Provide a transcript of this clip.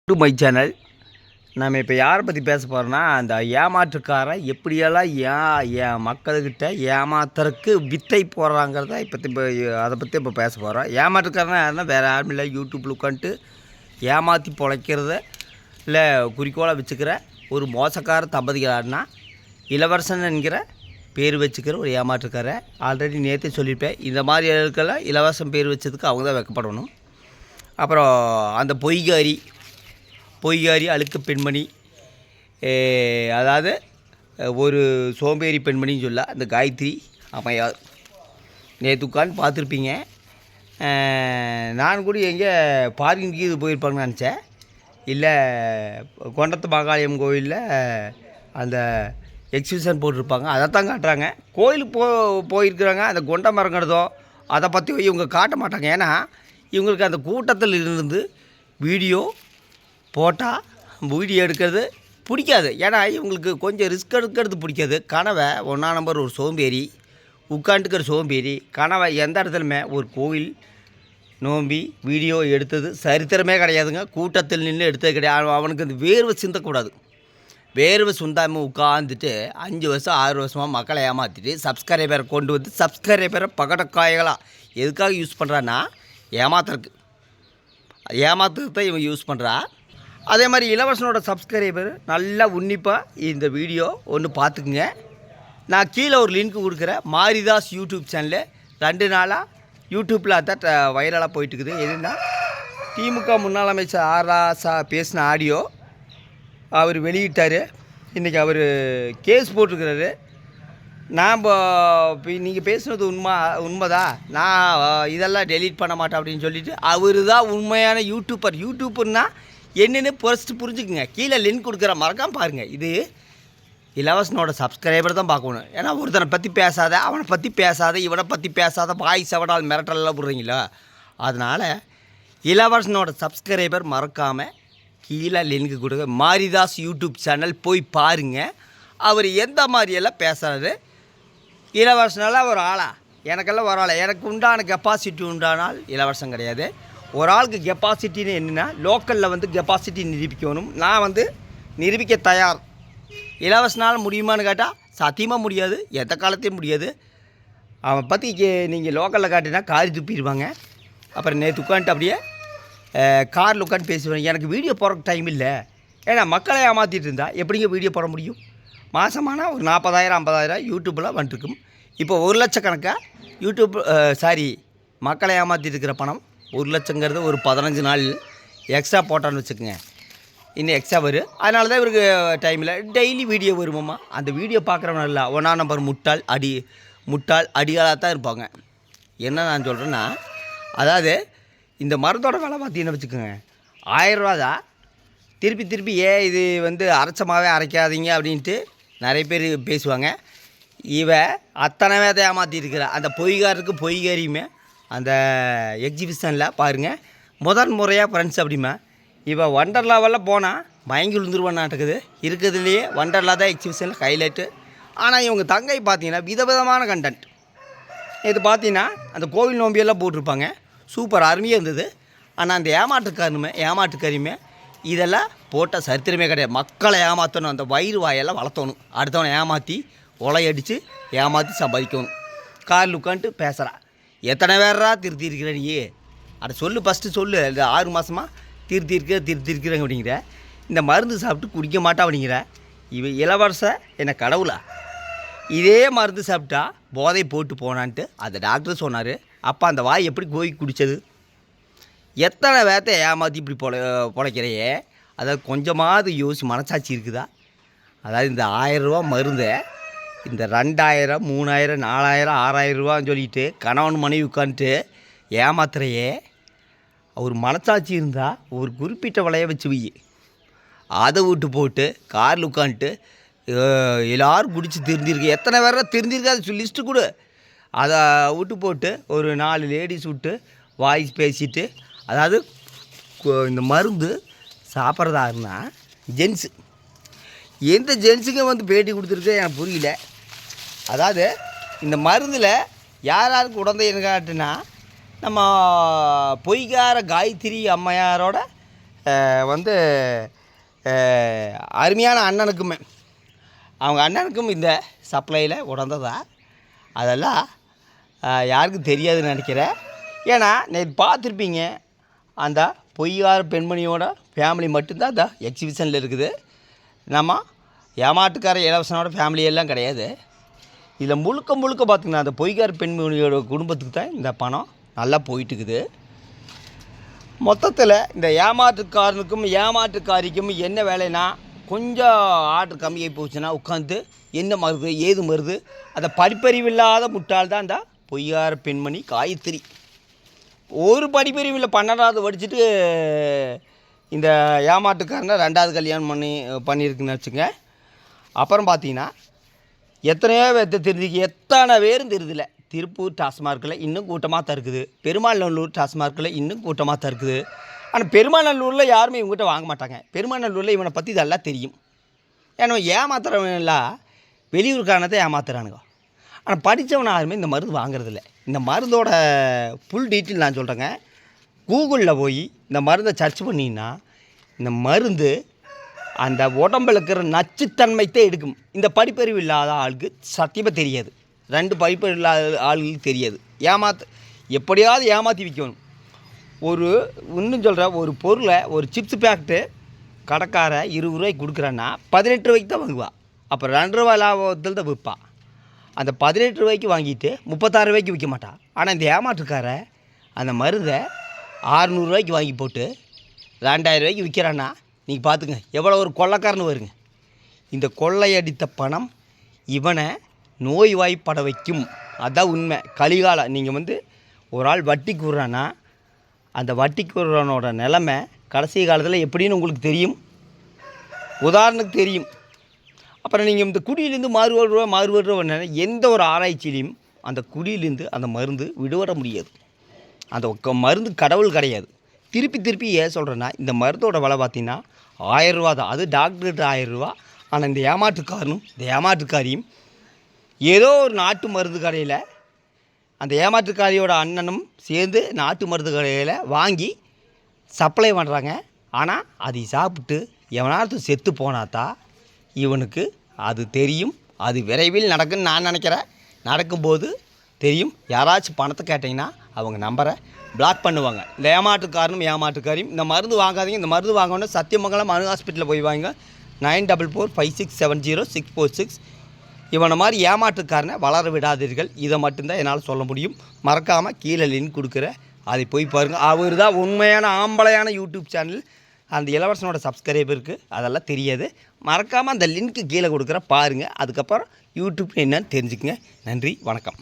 To my channel. நம்ம இப்போ யாரை பற்றி பேச போகிறோன்னா, அந்த ஏமாற்றுக்காரன் எப்படியெல்லாம் என் மக்கள்கிட்ட ஏமாத்துறதுக்கு வித்தை போடுறாங்கிறத இப்போ அதை பற்றி இப்போ பேச போகிறோம். ஏமாற்றுக்காரனா யாருன்னா வேறு யாரும் இல்லை, யூடியூப்பில் உட்காந்துட்டு ஏமாற்றி பிழைக்கிறத இல்லை குறிக்கோளாக வச்சுக்கிற ஒரு மோசக்கார தம்பதிகளாருன்னா இளவரசன் என்கிற பேர் வச்சுக்கிற ஒரு ஏமாற்றுக்காரன். ஆல்ரெடி நேற்றே சொல்லியிருப்பேன், இந்த மாதிரி ஆட்களுக்கெல்லாம் இலவசம் பேர் வச்சதுக்கு அவங்க தான் வைக்கப்படணும். அப்புறம் அந்த பொய்காரி அழுக்கு பெண்மணி, அதாவது ஒரு சோம்பேறி பெண்மணின்னு சொல்ல அந்த காயத்ரி அம்மையார் நேற்று உட்காந்து பார்த்துருப்பீங்க. நான் கூட எங்கே பார்க்கிங்கு இது போயிருப்பாங்கன்னு நினச்சேன். இல்லை, கொண்டத்து மகாலயம் கோயிலில் அந்த எக்ஸிபிஷன் போட்டிருப்பாங்க, அதைத்தான் காட்டுறாங்க. கோயிலுக்கு போயிருக்கிறாங்க. அந்த கொண்டை மரங்கிறதோ அதை பற்றி இவங்க காட்ட மாட்டாங்க. ஏன்னா இவங்களுக்கு அந்த கூட்டத்தில் இருந்து வீடியோ போட்டால் வீடியோ எடுக்கிறது பிடிக்காது. ஏன்னா இவங்களுக்கு கொஞ்சம் ரிஸ்க் எடுக்கிறது பிடிக்காது. கனவை நம்பர் ஒரு சோம்பேறி உட்காந்துக்கிற சோம்பேறி கனவை எந்த இடத்துலையுமே ஒரு கோயில் நோம்பி வீடியோ எடுத்தது சரித்திரமே கிடையாதுங்க. கூட்டத்தில் நின்று எடுத்தது கிடையாது. அவனுக்கு அந்த வேர்வை சிந்தக்கூடாது. வேர்வை சுந்தாமல் உட்காந்துட்டு 5 வருஷம் 6 வருஷமாக மக்களை ஏமாற்றிட்டு சப்ஸ்கிரைபரை கொண்டு வந்து சப்ஸ்கிரைபரை பகடக்காய்களாக எதுக்காக யூஸ் பண்ணுறான்னா ஏமாத்துறது தான் இவன் யூஸ் பண்ணுறா. அதே மாதிரி இளவரசனோட சப்ஸ்கிரைபர் நல்லா உன்னிப்பாக இந்த வீடியோ ஒன்று பார்த்துக்குங்க. நான் கீழே ஒரு லிங்க் கொடுக்குறேன். மாரிதாஸ் யூடியூப் சேனலு 2 நாளாக யூடியூப்பில் அதான் வைரலாக போயிட்டுருக்குது. எதுனா திமுக முன்னாள் அமைச்சர் ஆர் ராசா பேசின ஆடியோ அவர் வெளியிட்டார். இன்றைக்கி அவர் கேஸ் போட்டிருக்கிறாரு. நாம் நீங்கள் பேசுனது உண்மைதான், நான் இதெல்லாம் டெலீட் பண்ண மாட்டேன் அப்படின்னு சொல்லிவிட்டு அவர் தான் உண்மையான யூடியூப்பர்னா என்னென்னு புரிஞ்சுக்குங்க. கீழே லிங்க் கொடுக்குற மறக்காம பாருங்கள். இது இலவசனோட சப்ஸ்கிரைபர் தான் பார்க்கணும். ஏன்னா ஒருத்தனை பற்றி பேசாத, அவனை பற்றி பேசாத, இவனை பற்றி பேசாத, வாய் செவடால் மிரட்டலாம் போடுறீங்களா. அதனால் இளவரசனோட சப்ஸ்கிரைபர் மறக்காமல் கீழே லிங்க் கொடுங்க. மாரிதாஸ் யூடியூப் சேனல் போய் பாருங்கள். அவர் எந்த மாதிரியெல்லாம் பேசுகிறாரு. இளவரசனால் ஒரு ஆளா, எனக்கெல்லாம் ஒரு ஆளா, எனக்கு உண்டான கெப்பாசிட்டி உண்டானால் இளவரசம் கிடையாது. ஒரு ஆளுக்கு கெப்பாசிட்டின்னு என்னென்னா லோக்கலில் கெப்பாசிட்டி நிரூபிக்கணும். நான் நிரூபிக்க தயார். இலவசனால் முடியுமான்னு கேட்டால் சத்தியமாக முடியாது, எந்த காலத்தையும் முடியாது. அவன் பற்றி நீங்கள் லோக்கலில் காட்டினா காரி துப்பிடுவாங்க. அப்புறம் நேற்று உட்காந்துட்டு அப்படியே காரில் உட்காந்து பேசுவேன். எனக்கு வீடியோ போடுறக்கு டைம் இல்லை. ஏன்னா மக்களை ஏமாற்றிட்டு இருந்தால் எப்படிங்க வீடியோ போட முடியும். மாதமானால் ஒரு 40,000 50,000 யூடியூப்பில் வந்துட்டுருக்கும். இப்போ 1 லட்சக்கணக்காக மக்களை ஏமாற்றிட்டு இருக்கிற பணம் 1 லட்சங்கிறது ஒரு 15 நாள் எக்ஸ்ட்ரா போட்டான்னு வச்சுக்கோங்க. இன்னும் எக்ஸ்ட்ரா வரும். அதனால தான் இவருக்கு டைமில் டெய்லி வீடியோ வருமாம்மா. அந்த வீடியோ பார்க்குறவன இல்லை 1 நம்பர் முட்டாள் அடியாளாக தான் இருப்பாங்க. என்ன நான் சொல்கிறேன்னா, அதாவது இந்த மருந்தோட விலை பார்த்தீங்கன்னு வச்சுக்கோங்க 1000 ரூபா தான். திருப்பி இது அரைச்சமாகவே அரைக்காதீங்க அப்படின்ட்டு நிறைய பேர் பேசுவாங்க. அத்தனை வேதை ஏமாற்றிருக்கிற அந்த பொய்காரியுமே அந்த எக்ஸிபிஷனில் பாருங்கள். முதல் முறையாக ஃப்ரெண்ட்ஸ் அப்படிமா ஒண்டர்லாவெல்லாம் போனால் மயங்கி விழுந்துருவான் நாட்டுக்குது. இருக்கிறதுலையே ஒண்டர்லா தான் எக்ஸிபிஷனில் ஹைலைட்டு. ஆனால் இவங்க தங்கை பார்த்தீங்கன்னா விதவிதமான கண்டென்ட். இது பார்த்தீங்கன்னா அந்த கோவில் நோம்பியெல்லாம் போட்டிருப்பாங்க. சூப்பர் அருமையாக இருந்தது. ஆனால் அந்த ஏமாற்றுக்காரியுமே இதெல்லாம் போட்ட சரித்திரமே கிடையாது. மக்களை ஏமாற்றணும், அந்த வயிறு வாயெல்லாம் வளர்த்தணும், அடுத்தவனை ஏமாற்றி ஒலையடித்து ஏமாற்றி சம்பாதிக்கணும். காரில் உட்காந்துட்டு பேசுகிறா. எத்தனை பேரா திருத்திருக்கிற நீ அதை சொல்லு, ஃபஸ்ட்டு சொல்லு. இந்த 6 மாதமாக திருத்திருக்கிறேங்க அப்படிங்கிற. இந்த மருந்து சாப்பிட்டு குடிக்க மாட்டா அப்படிங்கிற. இளவரச என்ன கடவுளா? இதே மருந்து சாப்பிட்டா போதை போட்டு போனான்ட்டு அந்த டாக்டர் சொன்னார். அப்போ அந்த வாய் எப்படி போய் குடித்தது? எத்தனை பேர்த்த ஏமாற்றி இப்படி பொழைக்கிறையே. அதாவது கொஞ்சமாவது மனசாட்சி இருக்குதா? அதாவது இந்த 1000 ரூபா மருந்தை இந்த 2000 3000 4000 6000 ரூபான்னு சொல்லிட்டு கணவன் மனைவி உட்காந்துட்டு ஏமாத்துறையே. ஒரு மனசாட்சி இருந்தால் ஒரு குறிப்பிட்ட விலையை வச்சு வை. அதை விட்டு போட்டு காரில் உட்காந்துட்டு எல்லோரும் குடித்து தெரிஞ்சிருக்கு. எத்தனை பேரை தெரிஞ்சிருக்கு அது லிஸ்ட்டு கொடு. அதை விட்டு போட்டு ஒரு 4 லேடிஸ் விட்டு வாய்ஸ் பேசிட்டு, அதாவது இந்த மருந்து சாப்பிட்றதாருன்னா ஜென்ஸு, எந்த ஜென்ஸுங்க பேட்டி கொடுத்துருக்கு எனக்கு புரியல. அதாவது இந்த மருந்தில் யாருக்கு உடந்தைன்னு காட்டுனா நம்ம பொய்கார காயத்ரி அம்மையாரோட வந்து அருமையான அண்ணனுக்குமே அவங்க அண்ணனுக்கும் இந்த சப்ளையில் உடந்ததா அதெல்லாம் யாருக்கும் தெரியாதுன்னு நினைக்கிறேன். ஏன்னா நேற்று பார்த்துருப்பீங்க அந்த பொய்யார பெண்மணியோட ஃபேமிலி மட்டும்தான் அந்த எக்ஸிபிஷனில் இருக்குது. நம்ம ஏமாட்டுக்கார இளவரசனோட ஃபேமிலியெல்லாம் கிடையாது. இதில் முழுக்க பார்த்திங்கன்னா அந்த பொய்யார பெண்மணியோட குடும்பத்துக்கு தான் இந்த பணம் நல்லா போயிட்டுருக்குது. மொத்தத்தில் இந்த ஏமாற்றுக்காரனுக்கும் ஏமாற்றுக்காரிக்கும் என்ன வேலைன்னா, கொஞ்சம் ஆர்டர் கம்மியாகி போச்சுன்னா உட்காந்து என்ன மருது ஏது மருது அதை படிப்பறிவில்லாத முட்டாள் தான் இந்த பொய்யார பெண்மணி காயத்ரி. ஒரு படிப்பறிவில் 12வது படிச்சுட்டு இந்த ஏமாட்டுக்காரனை 2வது கல்யாணம் பண்ணியிருக்குன்னு வச்சுங்க. அப்புறம் பார்த்தீங்கன்னா எத்தனையோ பேர்த்த தெரிஞ்சுக்கு எத்தனை பேரும் தெரியுதில்ல. திருப்பூர் டாஸ்மார்க்கில் இன்னும் கூட்டமாக தான் இருக்குது. பெருமாநல்லூர் டாஸ்மார்க்கில் இன்னும் கூட்டமாக தான் இருக்குது. ஆனால் பெருமாநல்லூரில் யாருமே இவங்ககிட்ட வாங்க மாட்டாங்க. பெருமாநல்லூரில் இவனை பற்றி இதெல்லாம் தெரியும். ஏன்னா ஏமாத்துறவனெல்லாம் வெளியூர்காரனத்தை ஏமாத்துறானுங்க. ஆனால் படித்தவன் யாருமே இந்த மருந்து வாங்குறதில்ல. இந்த மருந்தோட ஃபுல் டீட்டெயில் நான் சொல்கிறேங்க. கூகுளில் போய் இந்த மருந்தை சர்ச் பண்ணிங்கன்னா இந்த மருந்து அந்த உடம்பில் இருக்கிற நச்சுத்தன்மைத்தே எடுக்கும். இந்த படிப்பறிவு இல்லாத ஆளுக்கு சத்தியமாக தெரியாது. 2 படிப்பறிவு இல்லாத ஆளுகளுக்கு தெரியாது. எப்படியாவது ஏமாற்றி விற்கணும். இன்னும் சொல்கிற ஒரு பொருளை ஒரு சிப்ஸ் பேக்கெட்டு கடைக்கார 20 ரூபாய்க்கு கொடுக்குறான்னா 18 ரூபாய்க்கு தான் வாங்குவா. அப்புறம் 2 ரூபா லாபத்தில் தான் விற்பா. அந்த 18 ரூபாய்க்கு வாங்கிட்டு 36 ரூபாய்க்கு விற்க மாட்டான். ஆனால் இந்த ஏமாற்றுக்கார அந்த மருந்தை 600 ரூபாய்க்கு வாங்கி போட்டு 2000 ரூபாய்க்கு விற்கிறான்னா நீங்கள் பார்த்துங்க எவ்வளோ ஒரு கொள்ளைக்காரன்னு வருங்க. இந்த கொள்ளையடித்த பணம் இவனை நோய்வாய்ப்பட வைக்கும். அதுதான் உண்மை. கலிகாலம். நீங்கள் ஒரு ஆள் வட்டி கூறுறான்னா அந்த வட்டி கூறுறவனோட நிலைமை கடைசி காலத்தில் எப்படின்னு உங்களுக்கு தெரியும். உதாரணத்துக்கு தெரியும். அப்புறம் நீங்கள் இந்த குடியிலேருந்து மாறுபடுற எந்த ஒரு ஆராய்ச்சியிலையும் அந்த குடியிலேருந்து அந்த மருந்து விடுபட முடியாது. அந்த மருந்து கடவுள் கிடையாது. திருப்பி ஏன் சொல்கிறேன்னா, இந்த மருந்தோட விலை பார்த்திங்கன்னா 1000 ரூபா தான். அது டாக்டர்கிட்ட 1000 ரூபா. ஆனால் இந்த ஏமாற்றுக்காரனும் இந்த ஏமாற்றுக்காரியும் ஏதோ ஒரு நாட்டு மருந்து கடையில் அந்த ஏமாற்றுக்காரியோட அண்ணனும் சேர்ந்து நாட்டு மருந்து கடையில் வாங்கி சப்ளை பண்ணுறாங்க. ஆனால் அதை சாப்பிட்டு எவனாவது செத்து போனாதான் இவனுக்கு அது தெரியும். அது விரைவில் நடக்குன்னு நான் நினைக்கிறேன். நடக்கும்போது தெரியும். யாராச்சும் பணத்தை கேட்டிங்கன்னா அவங்க நம்பரை பிளாக் பண்ணுவாங்க. இந்த ஏமாற்றுக்காரியும் இந்த மருந்து வாங்காதீங்க. இந்த மருந்து வாங்கணும்னா சத்தியமங்கலம் அணு ஹாஸ்பிட்டலில் போய் வாங்க. 9445670646. இவனை மாதிரி ஏமாற்றுக்காரனை வளர விடாதீர்கள். இதை மட்டும்தான் என்னால் சொல்ல முடியும். மறக்காமல் கீழே லிங்க் கொடுக்குறேன், அதை போய் பாருங்கள். அவர் தான் உண்மையான ஆம்பளையான யூடியூப் சேனல். அந்த இளவரசனோட சப்ஸ்கிரைபருக்கு அதெல்லாம் தெரியாது. மறக்காமல் அந்த லிங்க்கு கீழே கொடுக்குற பாருங்கள். அதுக்கப்புறம் யூடியூப் என்னன்னு தெரிஞ்சுக்கங்க. நன்றி, வணக்கம்.